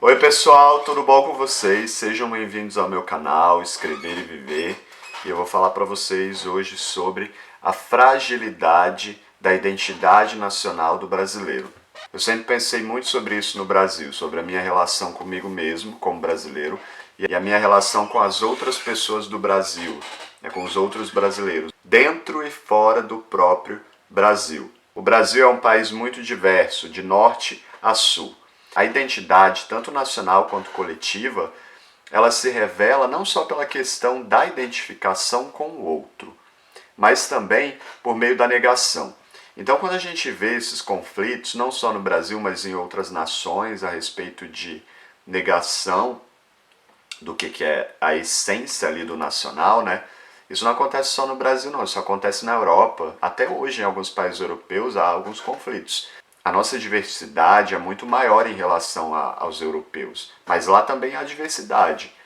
Oi pessoal, tudo bom com vocês? Sejam bem-vindos ao meu canal Escrever e Viver. E eu vou falar para vocês hoje sobre a fragilidade da identidade nacional do brasileiro. Eu sempre pensei muito sobre isso no Brasil, sobre a minha relação comigo mesmo como brasileiro e a minha relação com as outras pessoas do Brasil, com os outros brasileiros, dentro e fora do próprio Brasil. O Brasil é um país muito diverso, de norte a sul. A identidade, tanto nacional quanto coletiva, ela se revela não só pela questão da identificação com o outro, mas também por meio da negação. Então, quando a gente vê esses conflitos, não só no Brasil, mas em outras nações, a respeito de negação do que é a essência ali do nacional, né? Isso não acontece só no Brasil, não. Isso acontece na Europa. Até hoje, em alguns países europeus, há alguns conflitos. A nossa diversidade é muito maior em relação aos europeus, mas lá também há diversidade.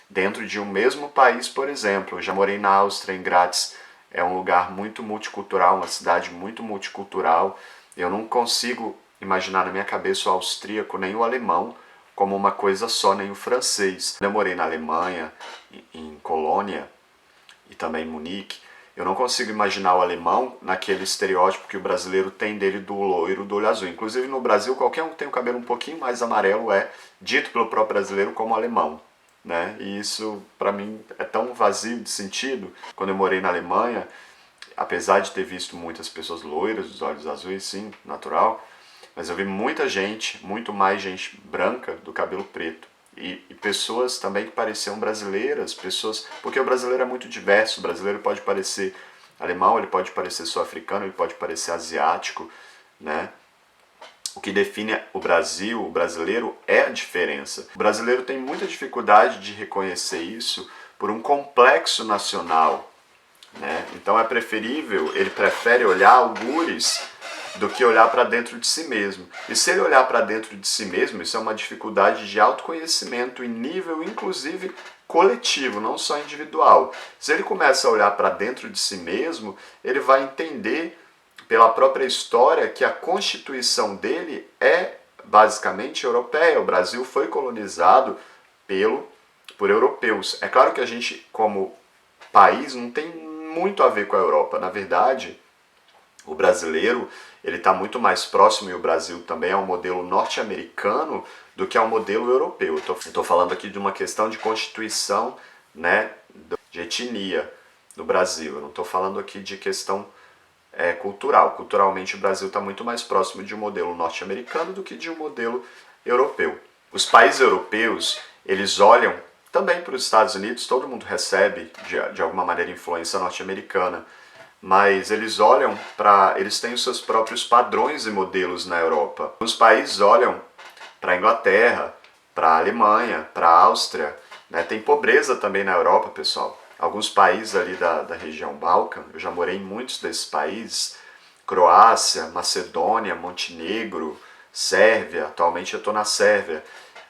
Dentro de um mesmo país, por exemplo, eu já morei na Áustria, em Graz, é um lugar muito multicultural, uma cidade muito multicultural. Eu não consigo imaginar na minha cabeça o austríaco nem o alemão como uma coisa só, nem o francês. Eu morei na Alemanha, em Colônia e também em Munique. Eu não consigo imaginar o alemão naquele estereótipo que o brasileiro tem dele do loiro, do olho azul. Inclusive no Brasil, qualquer um que tem o cabelo um pouquinho mais amarelo é dito pelo próprio brasileiro como alemão. Né? E isso, para mim, é tão vazio de sentido. Quando eu morei na Alemanha, apesar de ter visto muitas pessoas loiras, dos olhos azuis, sim, natural, mas eu vi muita gente, muito mais gente branca do cabelo preto. E pessoas também que pareciam brasileiras, pessoas, porque o brasileiro é muito diverso, o brasileiro pode parecer alemão, ele pode parecer sul-africano, ele pode parecer asiático, né? O que define o Brasil, o brasileiro, é a diferença. O brasileiro tem muita dificuldade de reconhecer isso por um complexo nacional, né? Então é preferível, ele prefere olhar algures do que olhar para dentro de si mesmo. E se ele olhar para dentro de si mesmo, isso é uma dificuldade de autoconhecimento em nível, inclusive, coletivo, não só individual. Se ele começa a olhar para dentro de si mesmo, ele vai entender, pela própria história, que a constituição dele é basicamente europeia. O Brasil foi colonizado por europeus. É claro que a gente, como país, não tem muito a ver com a Europa. Na verdade, o brasileiro ele está muito mais próximo, e o Brasil também é um modelo norte-americano do que é um modelo europeu. Estou falando aqui de uma questão de constituição, né, de etnia no Brasil. Eu não estou falando aqui de questão cultural. Culturalmente, o Brasil está muito mais próximo de um modelo norte-americano do que de um modelo europeu. Os países europeus, eles olham também para os Estados Unidos, todo mundo recebe, de alguma maneira, influência norte-americana, mas eles olham eles têm os seus próprios padrões e modelos na Europa. Os países olham para a Inglaterra, para a Alemanha, para a Áustria, né? Tem pobreza também na Europa, pessoal. Alguns países ali da região Balcã, eu já morei em muitos desses países, Croácia, Macedônia, Montenegro, Sérvia, atualmente eu estou na Sérvia.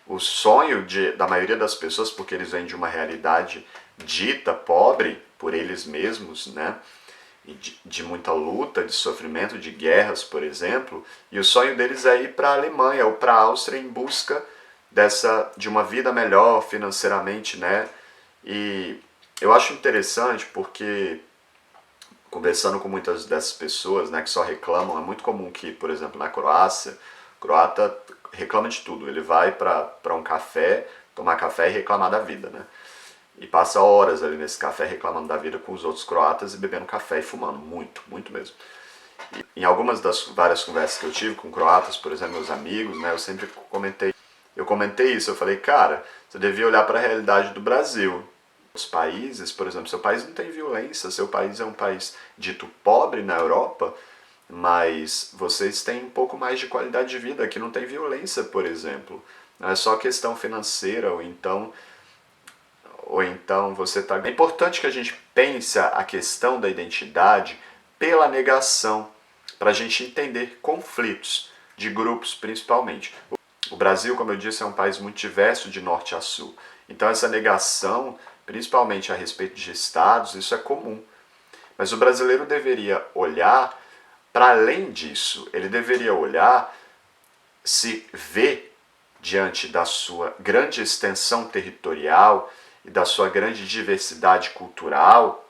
O sonho da maioria das pessoas, porque eles vêm de uma realidade dita pobre por eles mesmos, né? De muita luta, de sofrimento, de guerras, por exemplo, e o sonho deles é ir para a Alemanha ou para a Áustria em busca de uma vida melhor financeiramente, né? E eu acho interessante porque, conversando com muitas dessas pessoas, né, que só reclamam, é muito comum que, por exemplo, na Croácia, o croata reclama de tudo. Ele vai para um café, tomar café e reclamar da vida, né? E passa horas ali nesse café reclamando da vida com os outros croatas e bebendo café e fumando, muito, muito mesmo. E em algumas das várias conversas que eu tive com croatas, por exemplo, meus amigos, né, eu comentei isso, eu falei, cara, você devia olhar para a realidade do Brasil. Os países, por exemplo, seu país não tem violência, seu país é um país dito pobre na Europa, mas vocês têm um pouco mais de qualidade de vida, aqui não tem violência, por exemplo. Não é só questão financeira, ou então você está... É importante que a gente pense a questão da identidade pela negação, para a gente entender conflitos de grupos principalmente. O Brasil, como eu disse, é um país muito diverso de norte a sul. Então essa negação, principalmente a respeito de estados, isso é comum. Mas o brasileiro deveria olhar para além disso. Ele deveria olhar, se ver diante da sua grande extensão territorial e da sua grande diversidade cultural,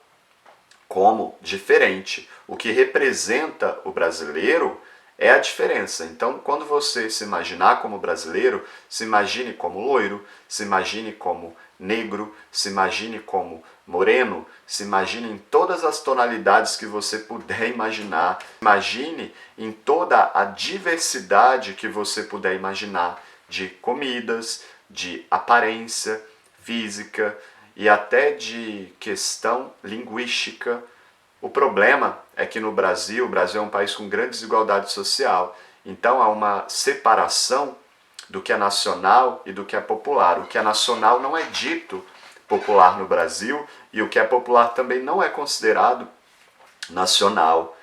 como diferente. O que representa o brasileiro é a diferença. Então, quando você se imaginar como brasileiro, se imagine como loiro, se imagine como negro, se imagine como moreno, se imagine em todas as tonalidades que você puder imaginar. Imagine em toda a diversidade que você puder imaginar de comidas, de aparência física e até de questão linguística. O problema é que no Brasil, o Brasil é um país com grande desigualdade social, então há uma separação do que é nacional e do que é popular. O que é nacional não é dito popular no Brasil e o que é popular também não é considerado nacional.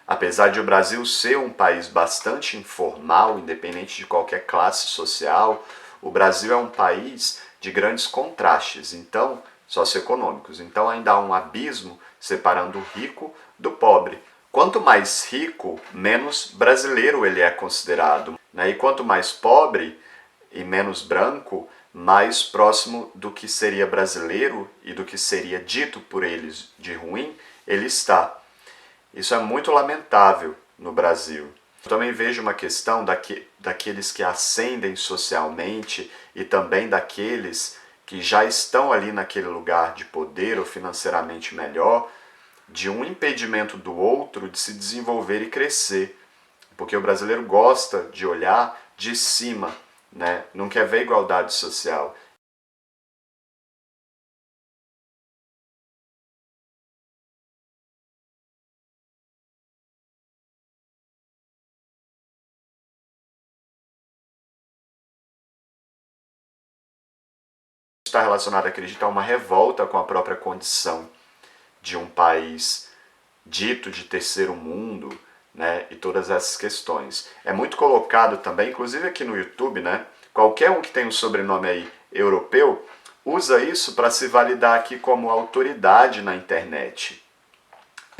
Apesar de o Brasil ser um país bastante informal, independente de qualquer classe social, o Brasil é um país de grandes contrastes, então, socioeconômicos. Então ainda há um abismo separando o rico do pobre. Quanto mais rico, menos brasileiro ele é considerado, né? E quanto mais pobre e menos branco, mais próximo do que seria brasileiro e do que seria dito por eles de ruim, ele está. Isso é muito lamentável no Brasil. Eu também vejo uma questão daqueles que ascendem socialmente e também daqueles que já estão ali naquele lugar de poder ou financeiramente melhor, de um impedimento do outro de se desenvolver e crescer. Porque o brasileiro gosta de olhar de cima, né? Não quer ver igualdade social. Está relacionado, acredito, a uma revolta com a própria condição de um país dito de terceiro mundo, né, e todas essas questões. É muito colocado também, inclusive aqui no YouTube, né, qualquer um que tem um sobrenome aí europeu, usa isso para se validar aqui como autoridade na internet.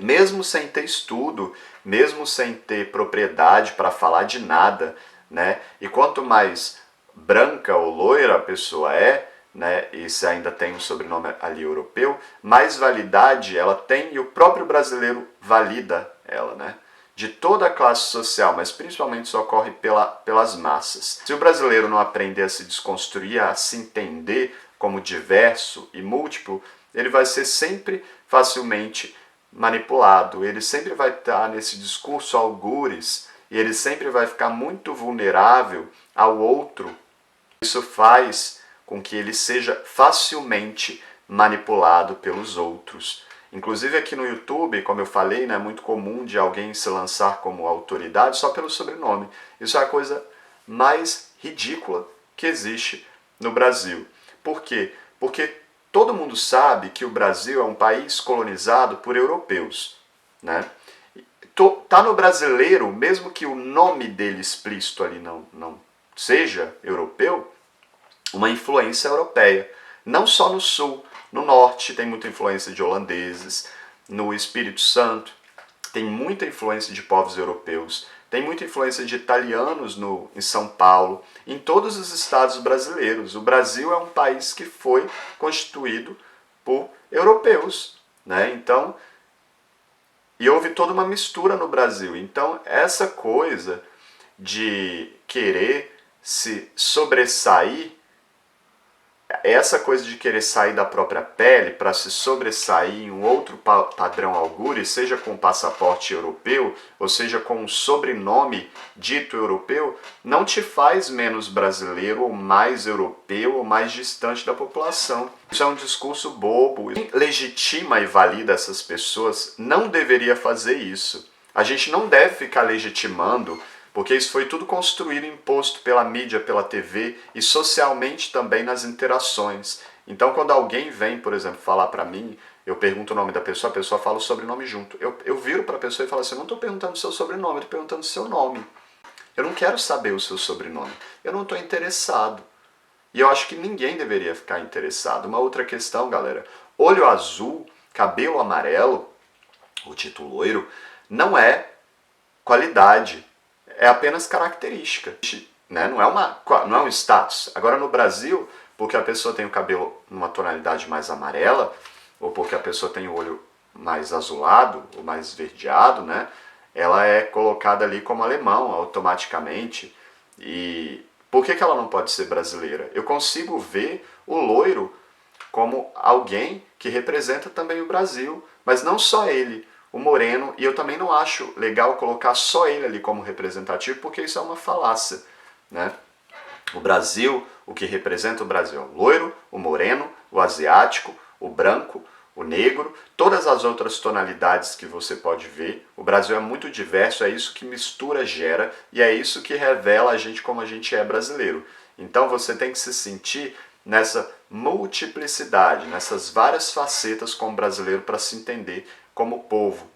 Mesmo sem ter estudo, mesmo sem ter propriedade para falar de nada, né? E quanto mais branca ou loira a pessoa é, né, e se ainda tem um sobrenome ali europeu, mais validade ela tem e o próprio brasileiro valida ela, né? De toda a classe social, mas principalmente isso ocorre pelas massas. Se o brasileiro não aprender a se desconstruir, a se entender como diverso e múltiplo, ele vai ser sempre facilmente manipulado, ele sempre vai estar nesse discurso algures e ele sempre vai ficar muito vulnerável ao outro. Isso faz com que ele seja facilmente manipulado pelos outros. Inclusive aqui no YouTube, como eu falei, né, é muito comum de alguém se lançar como autoridade só pelo sobrenome. Isso é a coisa mais ridícula que existe no Brasil. Por quê? Porque todo mundo sabe que o Brasil é um país colonizado por europeus, né? Tá no brasileiro, mesmo que o nome dele explícito ali não seja europeu, uma influência europeia. Não só no sul, no norte tem muita influência de holandeses, no Espírito Santo tem muita influência de povos europeus, tem muita influência de italianos em São Paulo, em todos os estados brasileiros. O Brasil é um país que foi constituído por europeus, né? Então, e houve toda uma mistura no Brasil. Então, essa coisa de querer se sobressair, essa coisa de querer sair da própria pele para se sobressair em um outro padrão algures, seja com um passaporte europeu, ou seja com um sobrenome dito europeu, não te faz menos brasileiro, ou mais europeu, ou mais distante da população. Isso é um discurso bobo. Quem legitima e valida essas pessoas não deveria fazer isso. A gente não deve ficar legitimando, porque isso foi tudo construído e imposto pela mídia, pela TV e socialmente também nas interações. Então, quando alguém vem, por exemplo, falar para mim, eu pergunto o nome da pessoa, a pessoa fala o sobrenome junto. Eu viro para a pessoa e falo assim, eu não estou perguntando o seu sobrenome, eu estou perguntando o seu nome. Eu não quero saber o seu sobrenome. Eu não estou interessado. E eu acho que ninguém deveria ficar interessado. Uma outra questão, galera. Olho azul, cabelo amarelo, o dito loiro, não é qualidade. É apenas característica. né? Não é um status. Agora no Brasil, porque a pessoa tem o cabelo numa tonalidade mais amarela, ou porque a pessoa tem o olho mais azulado ou mais esverdeado, né? Ela é colocada ali como alemão automaticamente. E por que ela não pode ser brasileira? Eu consigo ver o loiro como alguém que representa também o Brasil, mas não só ele, o moreno, e eu também não acho legal colocar só ele ali como representativo, porque isso é uma falácia, né? O Brasil, o que representa o Brasil é o loiro, o moreno, o asiático, o branco, o negro, todas as outras tonalidades que você pode ver. O Brasil é muito diverso, é isso que mistura gera e é isso que revela a gente como a gente é brasileiro. Então você tem que se sentir nessa multiplicidade, nessas várias facetas como brasileiro para se entender como povo,